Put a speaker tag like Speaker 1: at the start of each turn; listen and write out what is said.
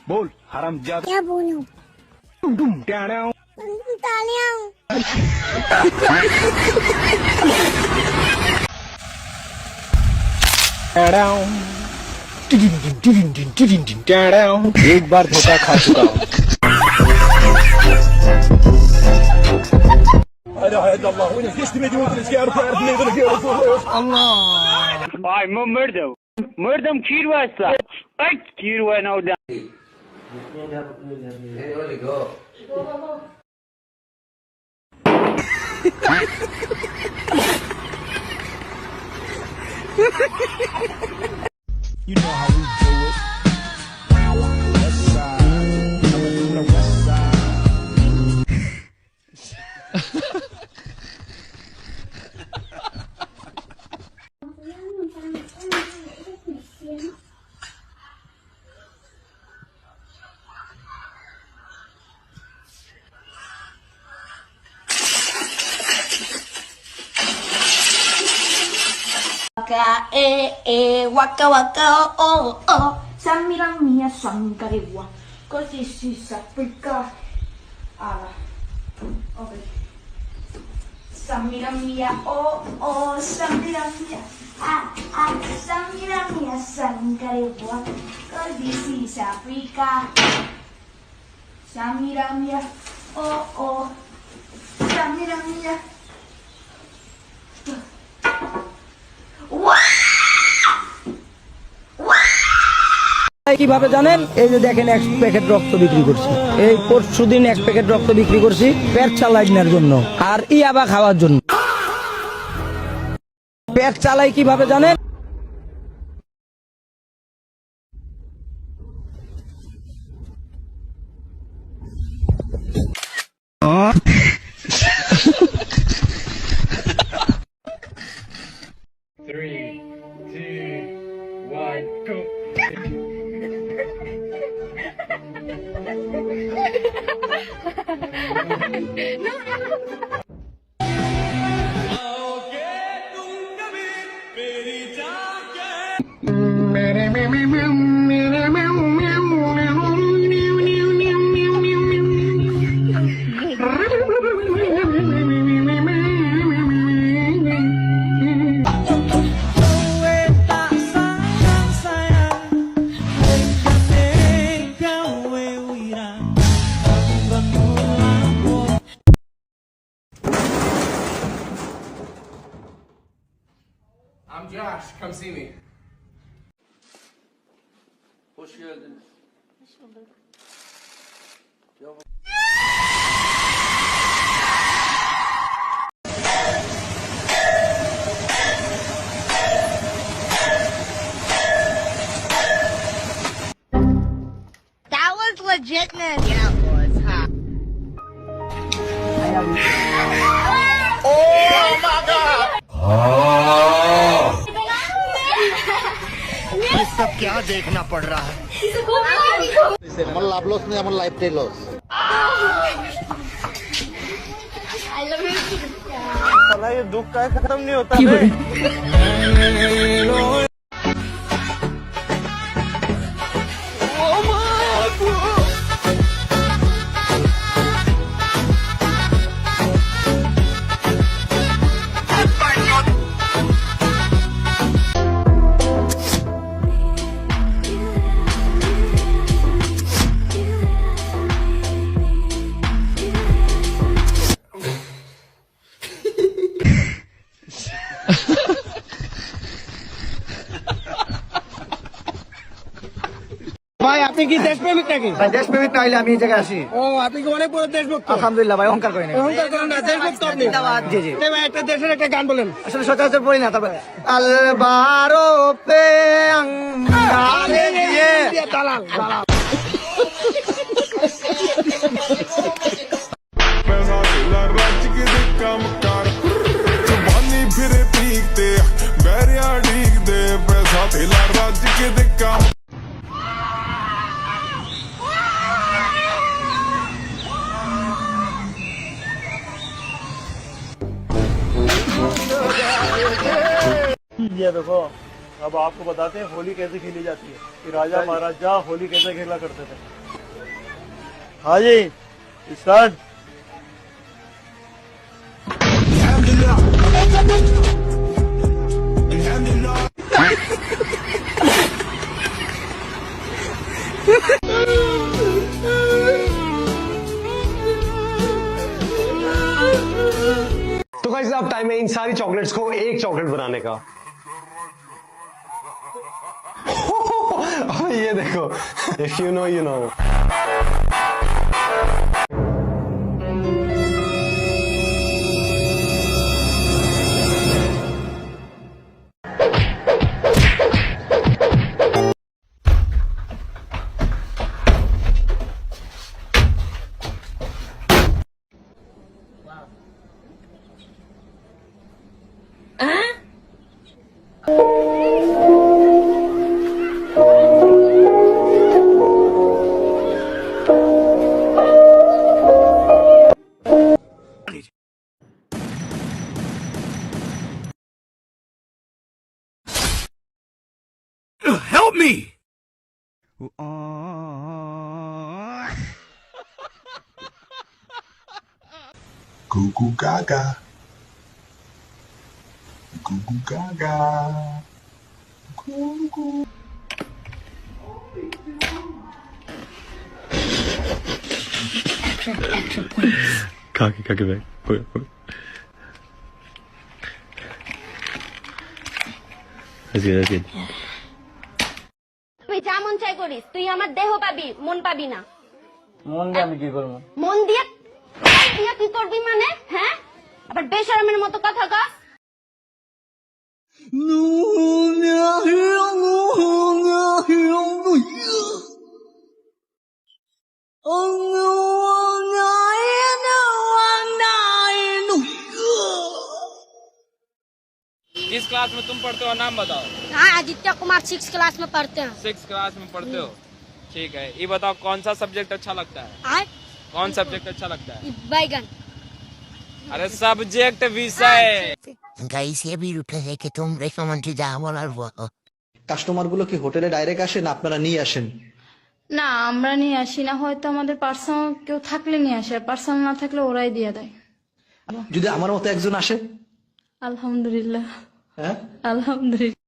Speaker 1: बोल हराम जादा।
Speaker 2: क्या बोलूं?
Speaker 1: डुम टाड़ा
Speaker 2: तालियां।
Speaker 1: एक बार धोखा खा चुका हूँ।
Speaker 3: Ay mırdım. Mırdım kirvasa. Ay kirva nauda.
Speaker 1: You know how we do it. West side, coming from the west side.
Speaker 4: Waka waka waka oh oh Samira mia sangarewa così si s'applica alla ok Samira mia oh Samira mia Samira mia sangarewa così si s'applica Samira mia oh Samira mia
Speaker 5: কিভাবে জানেন? এই যে দেখেন 1 packet রক্ত বিক্রি করছি, এই পরশুদিন 1 প্যাকেট রক্ত বিক্রি করছি পেট চালানোর জন্য আর ইয়াবা খাওয়ার জন্য। পেট চালাই কিভাবে জানেন?
Speaker 6: I'm Josh. Come see me. Hoş geldiniz.
Speaker 2: That was legitness. Yeah, it was, huh?
Speaker 1: ये सब क्या देखना पड़ रहा है?
Speaker 7: আমার লাভ লস নেই, আমার লাইফটাই লস।
Speaker 1: साला ये दुख का खत्म नहीं होता है।
Speaker 5: ভাই আপনি কি দেশপ্রেমিক নাকি?
Speaker 7: ভাই দেশপ্রেমিক না হইলে আমি এই জায়গায় আসি।
Speaker 5: ও আপনি কি অনেক বড় দেশভক্ত?
Speaker 7: আলহামদুলিল্লাহ ভাই, অহংকার করি না।
Speaker 5: অহংকার করেন না, দেশভক্ত আপনি।
Speaker 7: জি জি।
Speaker 5: ভাই একটা দেশের একটা গান বলেন।
Speaker 7: আসলে সচরাচর পড়ি না, তারপরে আলবারো পে আঙ্গারে দিয়ে
Speaker 5: দালাল দালাল।
Speaker 8: ਰੱਜ ਕੇ ਦੇ ਕੰਮ ਕਰ ਜ਼ਬਾਨੀ ਫਿਰੇ ਪੀਕ ਤੇ ਬੈਰਿਆ ਢੀਕ ਦੇ ਪੈਸਾ ਥੇਲਾ ਰੱਜ ਕੇ ਦੇ ਕੰਮ
Speaker 9: ये देखो, अब आपको बताते हैं होली कैसे खेली जाती है कि राजा महाराजा होली कैसे खेला करते थे। हाँ जी, स्टार्ट।
Speaker 10: तो गाइस अब टाइम है इन सारी चॉकलेट्स को एक चॉकलेट बनाने का। ये देखो, if you know you know.
Speaker 1: Help me!
Speaker 8: Goo goo gaga. Goo goo gaga. Goo goo.
Speaker 9: কাকে ভাই
Speaker 2: তুই যা মন চাই করিস, তুই আমার দেহ পাবি, মন পাবি না।
Speaker 5: মন দিয়ে আমি কি করবো?
Speaker 2: মন দিয়ে কি করবি মানে? হ্যাঁ, আবার বেশরমের মতো কথা কস।
Speaker 6: किस क्लास में तुम पढ़ते हो, नाम बताओ।
Speaker 2: हाँ, आदित्य कुमार 6 क्लास में पढ़ते हैं।
Speaker 6: 6 क्लास में पढ़ते हो, ठीक है। ये बताओ कौन सा सब्जेक्ट अच्छा लगता है? कौन सब्जेक्ट अच्छा लगता है?
Speaker 2: बैगन।
Speaker 6: अरे सब्जेक्ट विषय।
Speaker 11: गाइस ये भी उठे है कि तुम रेशमा मंत्री যা বলার বলো।
Speaker 7: কাস্টমার গুলো কি হোটেলে ডাইরেক্ট আসেন, আপনারা নিয়ে আসেন?
Speaker 4: না, আমরা নিয়ে আসি না, হয়তো আমাদের পার্সোনাল কেউ থাকলে নিয়ে আসে, পার্সোনাল না থাকলে ওরাই দিয়ে দেয়।
Speaker 7: যদি আমার মতো একজন আসে?
Speaker 4: আলহামদুলিল্লাহ।
Speaker 7: হ্যাঁ,
Speaker 4: আলহামদুলিল্লাহ।